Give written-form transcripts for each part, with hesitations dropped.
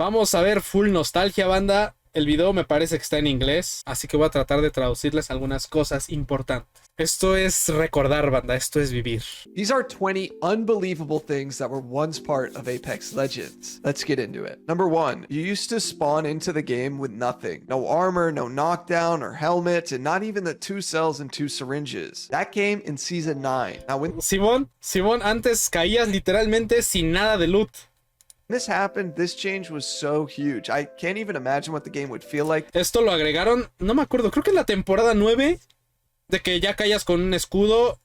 Vamos a ver full nostalgia, banda. El video me parece que está en inglés, así que voy a tratar de traducirles algunas cosas importantes. Esto es recordar, banda, esto es vivir. These are 20 unbelievable things that were once part of Apex Legends. Let's get into it. Number 1, you used to spawn into the game with nothing. No armor, no knockdown or helmet, and not even the 2 cells and 2 syringes. That came in Season 9. Now when Simón, antes caías literalmente sin nada de loot. this happened, this change was so huge. I can't even imagine what the game would feel like. Esto lo agregaron, no me acuerdo, creo que en la temporada 9, de que ya caías con un escudo,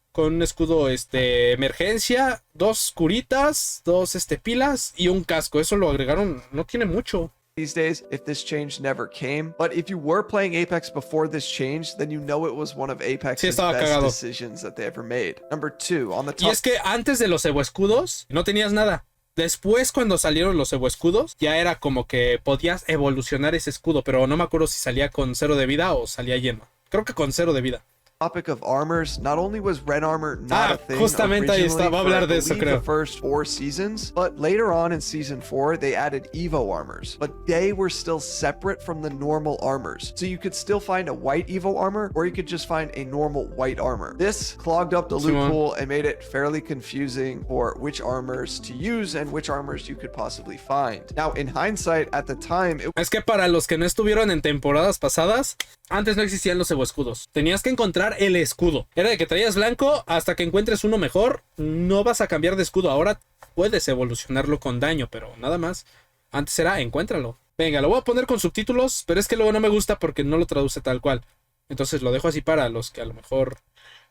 emergencia, 2 curitas, 2 pilas y un casco. Eso lo agregaron, no tiene mucho. These days, if this change never came. But if you were playing Apex before this change, then you know it was one of Apex's best decisions that they ever made. Number 2, on the top. Y es que antes de los Evo escudos, no tenías nada. Después, cuando salieron los Evo escudos, ya era como que podías evolucionar ese escudo, pero no me acuerdo si salía con 0 de vida o salía lleno. Creo que con 0 de vida. Topic of armors, not only was red armor not a thing justamente ahí está, va a hablar de eso, creo. The first 4 seasons, but later on in season 4 they added Evo armors, but they were still separate from the normal armors. So you could still find a white Evo armor, or you could just find a normal white armor. This clogged up the loot pool and made it fairly confusing for which armors to use and which armors you could possibly find. Now in hindsight, at the time, es que para los que no estuvieron en temporadas pasadas, antes no existían los Evo escudos. Tenías que encontrar el escudo. Era de que traías blanco hasta que encuentres uno mejor. No vas a cambiar de escudo. Ahora puedes evolucionarlo con daño, pero nada más. Antes era encuéntralo. Venga, lo voy a poner con subtítulos, pero es que luego no me gusta porque no lo traduce tal cual. Entonces lo dejo así para los que a lo mejor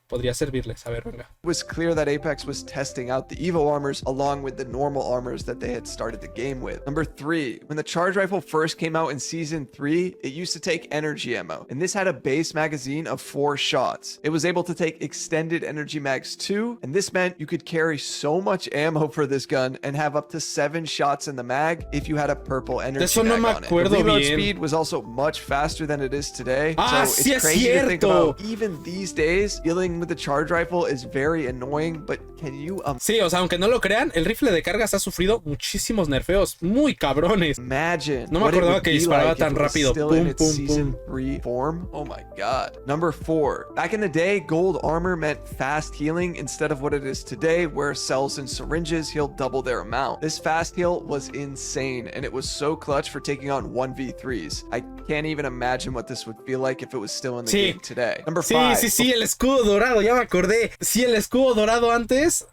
podría servirles. A ver, venga. It was clear that Apex was testing out the Evo armors along with the normal armors that they had started the game with. Number 3, when the charge rifle first came out in season 3, it used to take energy ammo, and this had a base magazine of 4 shots. It was able to take extended energy mags too, and this meant you could carry so much ammo for this gun and have up to 7 shots in the mag if you had a purple energy mag on it. The reload speed was also much faster than it is today, so it's crazy to think about. Even these days, dealing with the charge rifle is very annoying, but can you sí, o sea, aunque no lo crean, el rifle de cargas ha sufrido muchísimos nerfeos muy cabrones. Imagine no me acordaba que disparaba tan rápido. Pum, pum, pum. 3 form. Oh my god. Number 4. Back in the day, gold armor meant fast healing instead of what it is today, where cells and syringes heal double their amount. This fast heal was insane, and it was so clutch for taking on 1v3s. I can't even imagine what this would feel like if it was still in the game today. Number 5. Sí, el escudo dorado, ya me acordé. Sí, el escudo dorado antes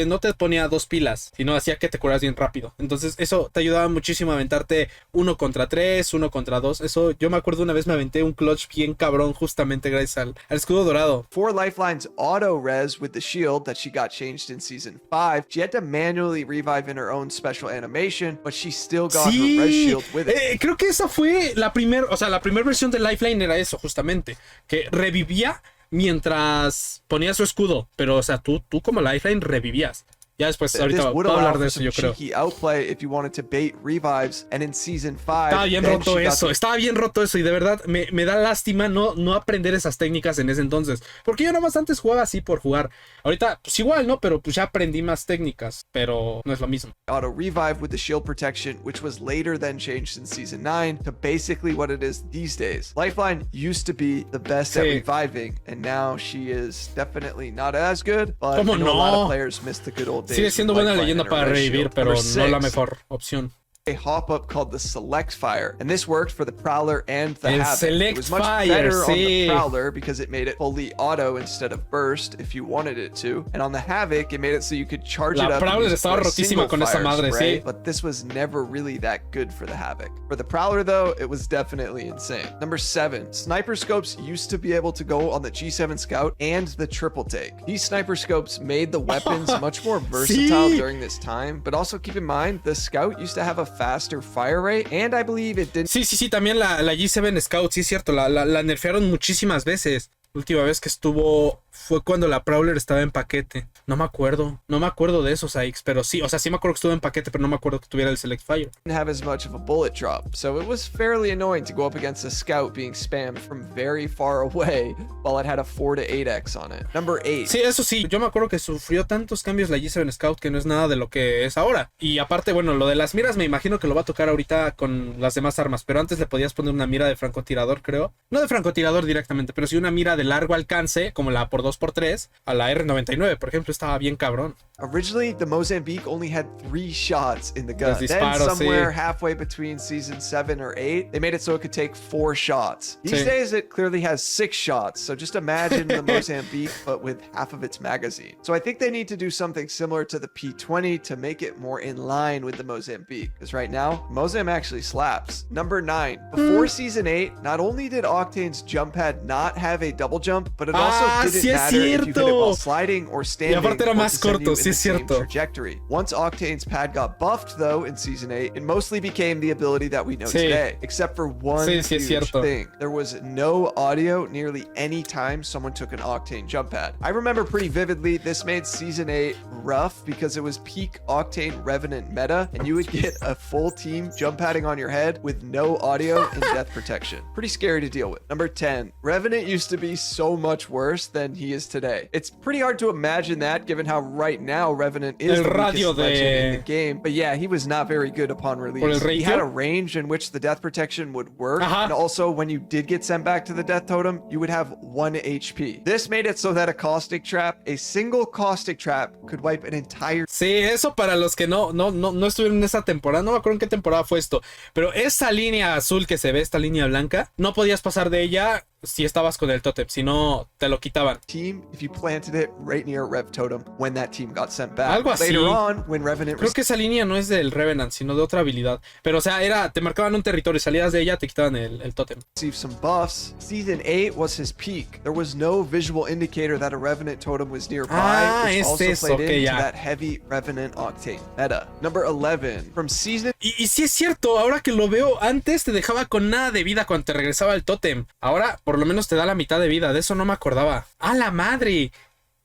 no te ponía 2 pilas, sino hacía que te curas bien rápido. Entonces eso te ayudaba muchísimo a aventarte 1 contra 3, 1 contra 2. Eso yo me acuerdo una vez me aventé un clutch bien cabrón justamente gracias al escudo dorado. 4 Lifeline's auto res with the shield that she got changed in season 5. She had to manually revive in her own special animation, but she still got her res shield with it. Creo que esa fue la primera, o sea, la primera versión de Lifeline era eso justamente, que revivía mientras ponía su escudo, pero o sea, tú como Lifeline revivías. Ya después, ahorita voy a hablar de eso, yo creo. Estaba bien roto eso y de verdad me da lástima no aprender esas técnicas en ese entonces. Porque yo nomás antes jugaba así por jugar. Ahorita, pues igual, ¿no? Pero pues ya aprendí más técnicas, pero no es lo mismo. Auto revive with the shield protection, which was later then changed in season 9 to basically what it is these days. Lifeline used to be the best at reviving, and now she is definitely not as good, but I know a lot of players miss the good old days. Sigue siendo buena leyenda para revivir, pero no la mejor opción. A hop-up called the Select Fire, and this worked for the Prowler and the Havoc. Select it was much Fire, better on the Prowler because it made it fully auto instead of burst if you wanted it to, and on the Havoc it made it so you could charge it up. La Prowler estaba rotísima con esa madre, sí. But this was never really that good for the Havoc. For the Prowler though, it was definitely insane. Number 7, sniper scopes used to be able to go on the G7 Scout and the triple take. These sniper scopes made the weapons much more versatile during this time, but also keep in mind the Scout used to have a faster fire rate, and I believe it didn't. Sí, también la G7 Scout, sí es cierto, la nerfearon muchísimas veces. La última vez que estuvo fue cuando la Prowler estaba en paquete. No me acuerdo de esos Aikes, pero sí, o sea, sí me acuerdo que estuvo en paquete, pero no me acuerdo que tuviera el Select Fire. Didn't have as much of a bullet drop, so it was fairly annoying to go up against a scout being spammed from very far away while it had a 4 to 8x on it. Number 8. Sí, eso sí, yo me acuerdo que sufrió tantos cambios la G7 Scout que no es nada de lo que es ahora. Y aparte, bueno, lo de las miras me imagino que lo va a tocar ahorita con las demás armas, pero antes le podías poner una mira de francotirador, creo. No de francotirador directamente, pero sí una mira de largo alcance, como la por 2x3, a la R99, por ejemplo, estaba bien cabrón. Originally, the Mozambique only had 3 shots in the gun. Los disparos, Then somewhere sí. halfway between season 7 or 8, they made it so it could take 4 shots. These Sí. days, it clearly has 6 shots. So just imagine the Mozambique, but with half of its magazine. So I think they need to do something similar to the P20 to make it more in line with the Mozambique. Because right now, Mozam actually slaps. Number 9. Before season 8, not only did Octane's jump pad not have a double jump, but it also didn't sí es matter if you hit it while cierto. sliding or Y standing. aparte era or más to send corto, you in sí the es same cierto. trajectory. Once Octane's pad got buffed, though, in Season 8, it mostly became the ability that we know Sí. today, except for one Sí, sí es huge cierto. thing. There was no audio nearly any time someone took an Octane jump pad. I remember pretty vividly this made Season 8 rough because it was peak Octane Revenant meta, and you would get a full team jump padding on your head with no audio and death protection. Pretty scary to deal with. Number 10. Revenant used to be so much worse than he is today. It's pretty hard to imagine that given how right now Revenant is El the radio weakest legend in de... the game. But yeah, he was not very good upon ¿Por el release. He had a ratio? range in which the death protection would work. Ajá. And also when you did get sent back to the death totem, you would have 1 HP. This made it so that a caustic trap, a single caustic trap, could wipe an entire Sí, eso para los que no estuvieron en esa temporada, no me acuerdo en qué temporada fue esto, pero esa línea azul que se ve, esta línea blanca, no podías pasar de ella si estabas con el tótem, si no te lo quitaban. team if you planted it right near Rev Totem when that team got sent back. Algo así. Later on, when Revenant Creo que esa línea no es del Revenant, sino de otra habilidad. Pero o sea, te marcaban un territorio, salías de ella, te quitaban el tótem. received some buffs, Season 8 was his peak. There was no visual indicator that a Revenant totem was nearby, which also eso, played ok, into ya. that heavy Revenant Octane meta. Number 11. From Season Y sí es cierto, ahora que lo veo, antes te dejaba con nada de vida cuando te regresaba el tótem. Ahora por lo menos te da la mitad de vida, de eso no me acordaba. ¡A la madre!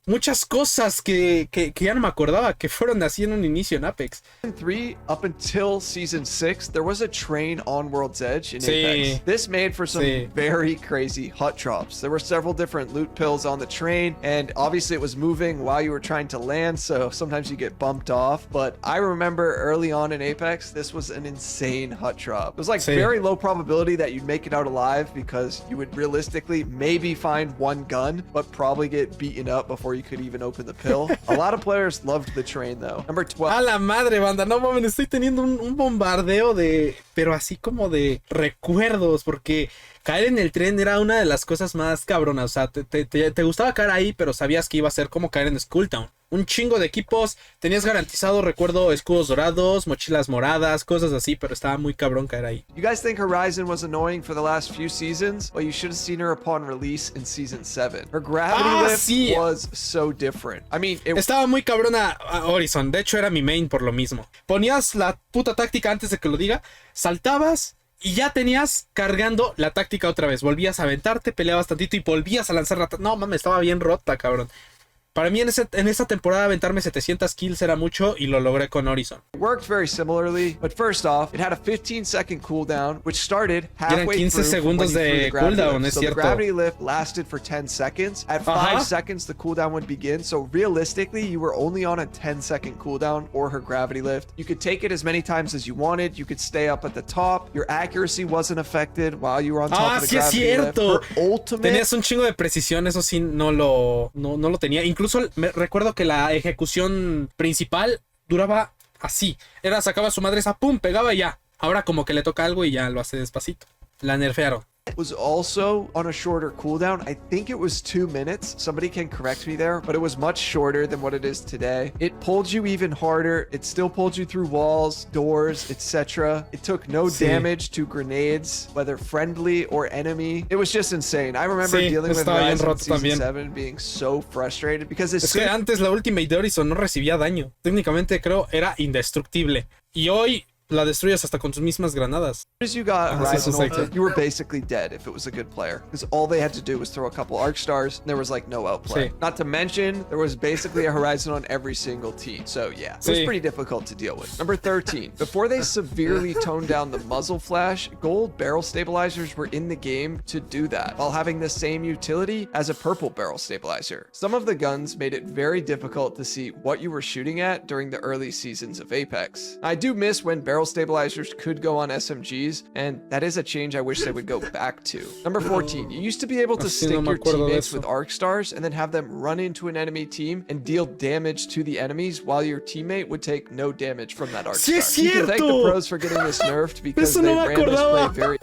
Muchas cosas que ya no me acordaba que fueron así en un inicio en Apex. 3 up until Season 6, there was a train on World's Edge in Sí. Apex. This made for some Sí. very crazy hut drops. There were several different loot pills on the train, and obviously it was moving while you were trying to land, so sometimes you get bumped off. But I remember early on in Apex, this was an insane hut drop. It was like Sí. very low probability that you'd make it out alive because you would realistically maybe find one gun, but probably get beaten up before you could even open the pill. A lot of players loved the train though. Number 12. ¡A la madre, banda! No mames, estoy teniendo un bombardeo de... Pero así como de recuerdos, porque caer en el tren era una de las cosas más cabronas. O sea, te gustaba caer ahí, pero sabías que iba a ser como caer en Skulltown. Un chingo de equipos, tenías garantizado, recuerdo, escudos dorados, mochilas moradas, cosas así, pero estaba muy cabrón caer ahí. You guys think Horizon was annoying for the last few seasons? Well, you should have seen her upon release in Season 7. Her gravity lift sí. was so different. I mean, it Estaba muy cabrona Horizon, de hecho era mi main por lo mismo. Ponías la puta táctica antes de que lo diga, saltabas y ya tenías cargando la táctica otra vez. Volvías a aventarte, peleabas tantito y volvías a lanzar la táctica. No mames, estaba bien rota, cabrón. Para mí en esa temporada aventarme 700 kills era mucho y lo logré con Horizon. worked very similarly, but first off, it had a 15-second cooldown, which started halfway 15 through from segundos when you threw de the gravity cooldown, lift. es So the cierto. gravity lift lasted for 10 seconds. At 5 Ajá. seconds, the cooldown would begin. So realistically, you were only on a 10-second cooldown or her gravity lift. You could take it as many times as you wanted. You could stay up at the top. Your accuracy wasn't affected while you were on top of the Sí es gravity cierto. lift. Her ultimate Tenías un chingo de precisión, eso sí no lo tenía. Incluso me recuerdo que la ejecución principal duraba así. Era sacaba su madre esa, pum, pegaba y ya. Ahora como que le toca algo y ya lo hace despacito. La nerfearon. was also on a shorter cooldown. I think it was 2 minutes. Somebody can correct me there, but it was much shorter than what it is today. It pulled you even harder. It still pulled you through walls, doors, etc. It took no Sí. damage to grenades, whether friendly or enemy. It was just insane. I remember Sí, dealing with estaba bien Raziel in roto Season también. 7 being so frustrated because as Es que soon antes la Ultimate de Horizon no recibía daño. Técnicamente creo era indestructible. Y hoy la destruyes hasta con tus mismas granadas. As you got Ah, sí, Horizon exacto. Ultra, you were basically dead if it was a good player, because all they had to do was throw a couple arc stars, and there was like no outplay. Sí. Not to mention, there was basically a Horizon on every single team, so yeah, it was Sí. pretty difficult to deal with. Number 13, before they severely toned down the muzzle flash, gold barrel stabilizers were in the game to do that, while having the same utility as a purple barrel stabilizer. Some of the guns made it very difficult to see what you were shooting at during the early seasons of Apex. I do miss when barrel stabilizers could go on SMGs, and that is a change I wish they would go back to. Number 14, you used to be able to Así stick no me your acuerdo de teammates eso. with arc stars and then have them run into an enemy team and deal damage to the enemies while your teammate would take no damage from that arc Sí, star. es You can thank the cierto. pros for getting this nerfed because Eso they no me ran this play acordaba. very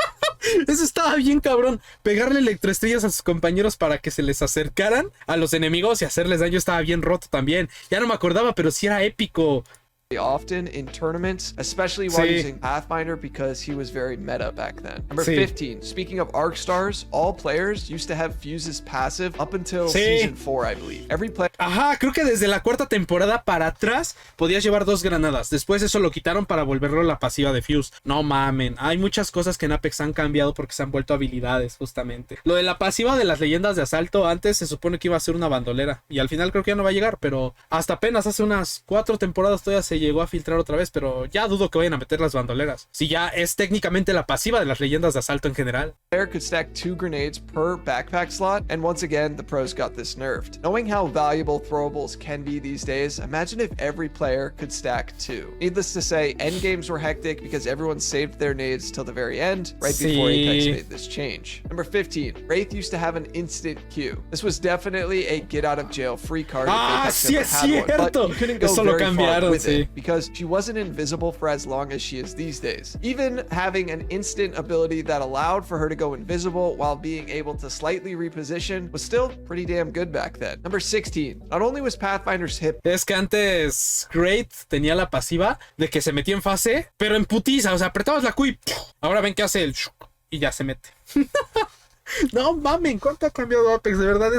Eso estaba bien cabrón. Pegarle electroestrellas a sus compañeros para que se les acercaran a los enemigos y hacerles daño estaba bien roto también. Ya no me acordaba, pero sí era épico. often in tournaments, especially while Sí. using Pathfinder because he was very meta back then. Number Sí. 15, speaking of arc stars, all players used to have fuses passive up until Sí. season 4, I believe. Every player Ajá, creo que desde la cuarta temporada para atrás podías llevar 2 granadas. Después eso lo quitaron para volverlo la pasiva de Fuse. No mamen, hay muchas cosas que en Apex han cambiado porque se han vuelto habilidades justamente. Lo de la pasiva de las leyendas de asalto antes se supone que iba a ser una bandolera y al final creo que ya no va a llegar, pero hasta apenas hace unas 4 temporadas todavía se llegó a filtrar otra vez, pero ya dudo que vayan a meter las bandoleras. Si ya es técnicamente la pasiva de las leyendas de asalto en general. could stack 2 grenades per backpack slot, and once again, the pros got this nerfed. Knowing how valuable throwables can be these days, imagine if every player could stack 2. Needless to say, endgames were hectic because everyone saved their nades till the very end, right before Sí. Apex made this change. Number 15, Wraith used to have an instant queue. This was definitely a get out of jail free card if Ah, Apex sí ever es had one, but cierto. you couldn't go Eso lo very far cambiaron, with sí. it because she wasn't invisible for as long as she is these days. Even having an instant ability that allowed for her to go invisible while being able to slightly reposition was still pretty damn good back then. Number 16, not only was Pathfinder's hip Es que antes Great tenía la pasiva de que se metía en fase, pero en putiza, o sea, apretabas la Q y ¡puf! Ahora ven que hace el shuk y ya se mete. No mamen, ¿cuánto ha cambiado Apex? De verdad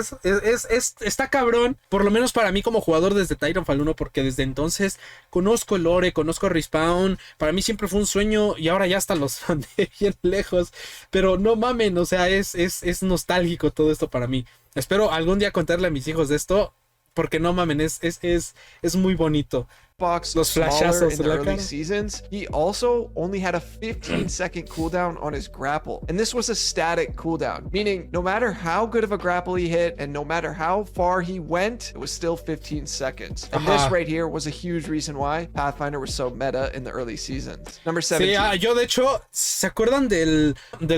está cabrón. Por lo menos para mí como jugador desde Titanfall 1, porque desde entonces conozco el lore, conozco Respawn. Para mí siempre fue un sueño y ahora ya hasta los mandé bien lejos. Pero no mamen, o sea, es nostálgico todo esto para mí. Espero algún día contarle a mis hijos de esto, porque no mamen, es muy bonito. box Los smaller flashazos in de the la early cara. seasons, he also only had a 15-second cooldown on his grapple. And this was a static cooldown, meaning no matter how good of a grapple he hit and no matter how far he went, it was still 15 seconds. And this right here was a huge reason why Pathfinder was so meta in the early seasons. Number 17. Sí, yo de hecho, ¿se acuerdan del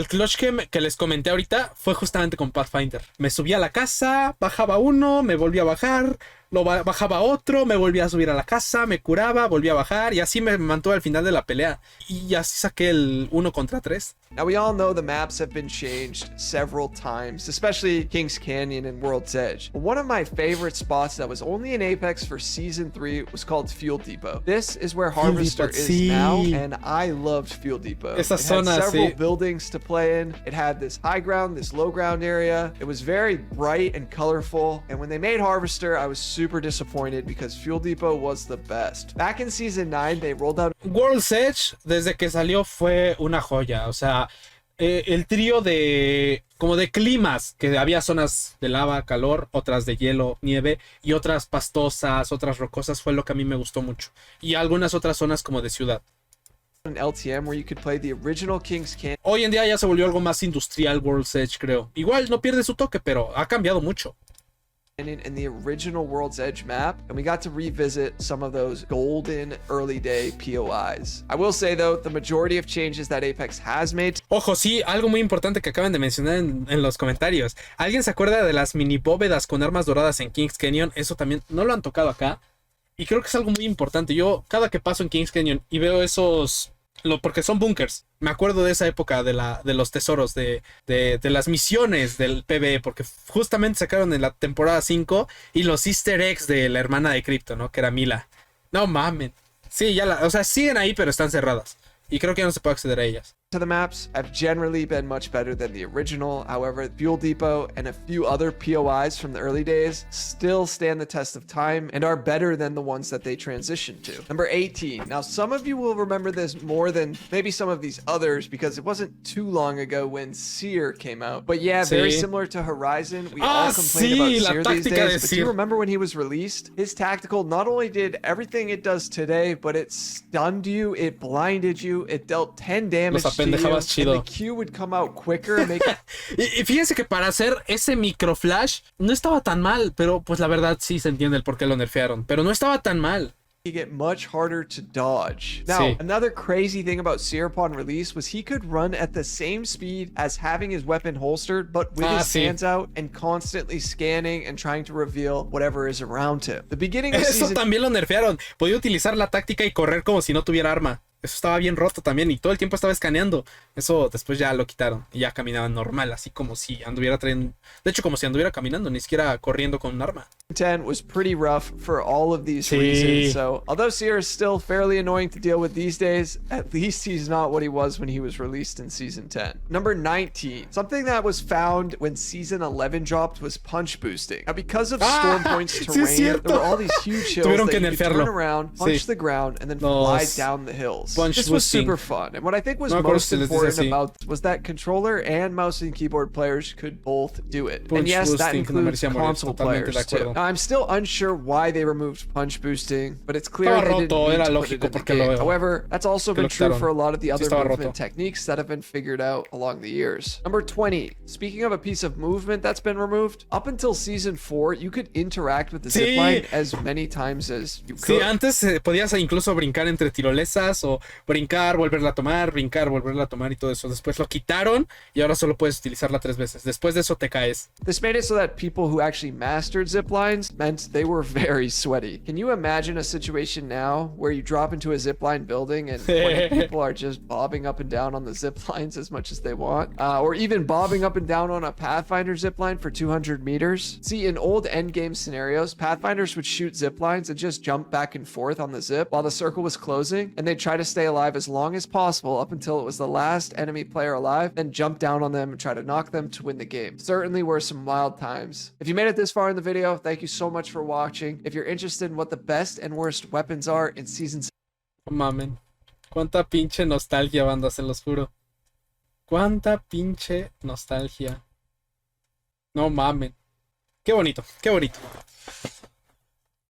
clutch que les comenté ahorita? Fue justamente con Pathfinder. Me subía a la casa, bajaba uno, me volvía a bajar, bajaba otro, me volvía a subir a la casa, me curaba, volvía a bajar y así me mantuve al final de la pelea. Y así saqué el 1 contra 3. Now, we all know the maps have been changed several times, especially Kings Canyon and World's Edge. But one of my favorite spots that was only in Apex for Season 3 was called Fuel Depot. This is where Harvester Depot, is sí. now, and I loved Fuel Depot. Esa It zona, had several sí. buildings to play in. It had this high ground, this low ground area. It was very bright and colorful, and when they made Harvester, I was super disappointed because Fuel Depot was the best. Back in Season 9, they rolled out World's Edge, desde que salió, fue una joya. O sea, el trío como de climas, que había zonas de lava, calor, otras de hielo, nieve y otras pastosas, otras rocosas, fue lo que a mí me gustó mucho. Y algunas otras zonas como de ciudad. an LTM where you could play the original Kings Canyon. Hoy en día ya se volvió algo más industrial World's Edge, creo. Igual no pierde su toque, pero ha cambiado mucho. In the original World's Edge map, and we got to revisit some of those golden early day POIs. I will say though, the majority of changes that Apex has made. Ojo, sí, algo muy importante que acaban de mencionar en los comentarios. ¿Alguien se acuerda de las mini bóvedas con armas doradas en Kings Canyon? Eso también no lo han tocado acá. Y creo que es algo muy importante. Yo, cada que paso en Kings Canyon y veo esos... porque son bunkers. Me acuerdo de esa época de los tesoros, de las misiones del PvE, porque justamente sacaron en la temporada 5 y los easter eggs de la hermana de Crypto, ¿no? Que era Mila. No mamen. Sí, o sea, siguen ahí, pero están cerradas. Y creo que ya no se puede acceder a ellas. to the maps have generally been much better than the original. However, Fuel Depot and a few other POIs from the early days still stand the test of time and are better than the ones that they transitioned to. Number 18. Now, some of you will remember this more than maybe some of these others because it wasn't too long ago when Seer came out. But yeah, very similar to Horizon. We all complain about Seer these days. But do you remember when he was released? His tactical not only did everything it does today, but it stunned you, it blinded you, it dealt 10 damage to you, and the Q would come out quicker and make... y fíjense que para hacer ese microflash no estaba tan mal, pero pues la verdad sí se entiende el por qué lo nerfearon, pero no estaba tan mal. Get much harder to dodge. Now, another crazy thing about Seer upon release was he could run at the same speed as having his weapon holstered, but with his hands out and constantly scanning and trying to reveal whatever is around him. The beginning of Eso también lo nerfearon. Podía utilizar la táctica y correr como si no tuviera arma. Eso estaba bien roto también y todo el tiempo estaba escaneando. Eso después ya lo quitaron y ya caminaba normal, así como si anduviera trayendo... De hecho, como si anduviera caminando, ni siquiera corriendo con un arma. 10 was pretty rough for all of these reasons. So, although Seer is still fairly annoying to deal with these days, at least he's not what he was when he was released in Season 10. Number 19. Something that was found when Season 11 dropped was punch boosting. Now, because of Storm Point's terrain, there were all these huge hills that you could turn around, punch the ground, and then fly down the hills. This was super fun, and what I think was most important about was that controller and mouse and keyboard players could both do it. And yes, that includes console players too. Now, I'm still unsure why they removed punch boosting, but it's clear they didn't need to put it in the game. However, that's also been true for a lot of the other movement techniques that have been figured out along the years. Number 20. Speaking of a piece of movement that's been removed, up until Season 4, you could interact with the zipline as many times as you could. Sí, antes podías incluso brincar entre tirolesas o brincar, volverla a tomar, brincar, volverla a tomar y todo eso. Después lo quitaron y ahora solo puedes utilizarla 3 veces. Después de eso te caes. This made it so that people who actually mastered zip lines meant they were very sweaty. Can you imagine a situation now where you drop into a zipline building and 20 people are just bobbing up and down on the zip lines as much as they want? Or even bobbing up and down on a Pathfinder zipline for 200 meters? See, in old endgame scenarios, Pathfinders would shoot zip lines and just jump back and forth on the zip while the circle was closing, and they'd try to stay alive as long as possible up until it was the last enemy player alive, then jump down on them and try to knock them to win the game. Certainly were some wild times. If you made it this far in the video, thank you so much for watching. If you're interested in what the best and worst weapons are in Season 6... Mamen. Cuánta pinche nostalgia, banda, se los juro. Cuánta pinche nostalgia. No mamen. Qué bonito, qué bonito.